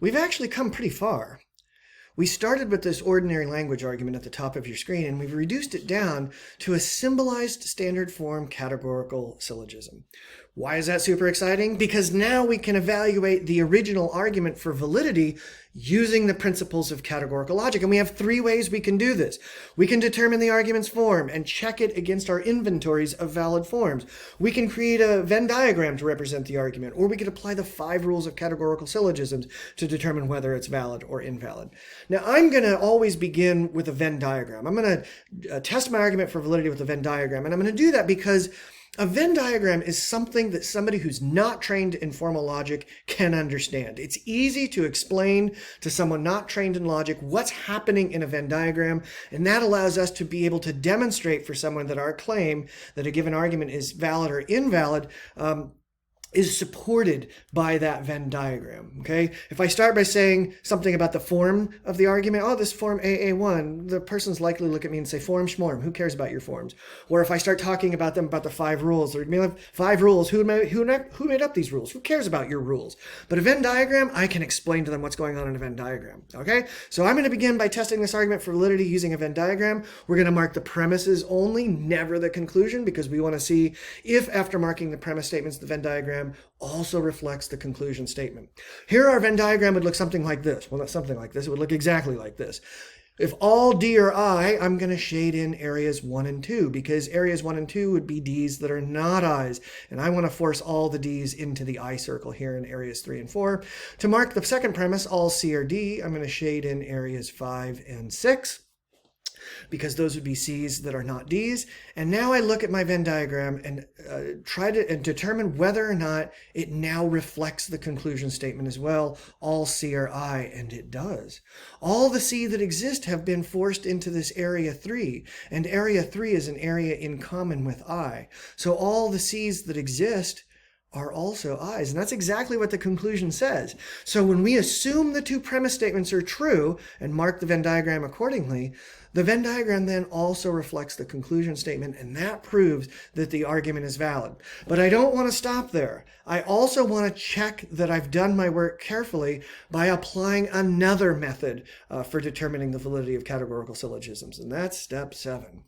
We've actually come pretty far. We started with this ordinary language argument at the top of your screen, and we've reduced it down to a symbolized standard form categorical syllogism. Why is that super exciting? Because now we can evaluate the original argument for validity using the principles of categorical logic. And we have three ways we can do this. We can determine the argument's form and check it against our inventories of valid forms. We can create a Venn diagram to represent the argument, or we can apply the 5 rules of categorical syllogisms to determine whether it's valid or invalid. Now, I'm going to always begin with a Venn diagram. I'm going to test my argument for validity with a Venn diagram, and I'm going to do that because a Venn diagram is something that somebody who's not trained in formal logic can understand. It's easy to explain to someone not trained in logic what's happening in a Venn diagram, and that allows us to be able to demonstrate for someone that our claim that a given argument is valid or invalid is supported by that Venn diagram, okay? If I start by saying something about the form of the argument, oh, this form AA1, the person's likely to look at me and say, form schmorm, who cares about your forms? Or if I start talking about them about the 5 rules, or maybe 5 rules, who made up these rules? Who cares about your rules? But a Venn diagram, I can explain to them what's going on in a Venn diagram, okay? So I'm going to begin by testing this argument for validity using a Venn diagram. We're going to mark the premises only, never the conclusion, because we want to see if after marking the premise statements, the Venn diagram also reflects the conclusion statement. Here our Venn diagram would look something like this. Well, not something like this. It would look exactly like this. If all D are I, I'm going to shade in areas 1 and 2 because areas 1 and 2 would be D's that are not I's. And I want to force all the D's into the I circle here in areas 3 and 4. To mark the second premise, all C are D, I'm going to shade in areas 5 and 6. Because those would be C's that are not D's. And now I look at my Venn diagram and try to determine whether or not it now reflects the conclusion statement as well. All C are I, and it does. All the C that exist have been forced into this area 3, and area 3 is an area in common with I. So all the C's that exist are also I's. And that's exactly what the conclusion says. So when we assume the 2 premise statements are true and mark the Venn diagram accordingly, the Venn diagram then also reflects the conclusion statement, and that proves that the argument is valid. But I don't want to stop there. I also want to check that I've done my work carefully by applying another method for determining the validity of categorical syllogisms, and that's step 7.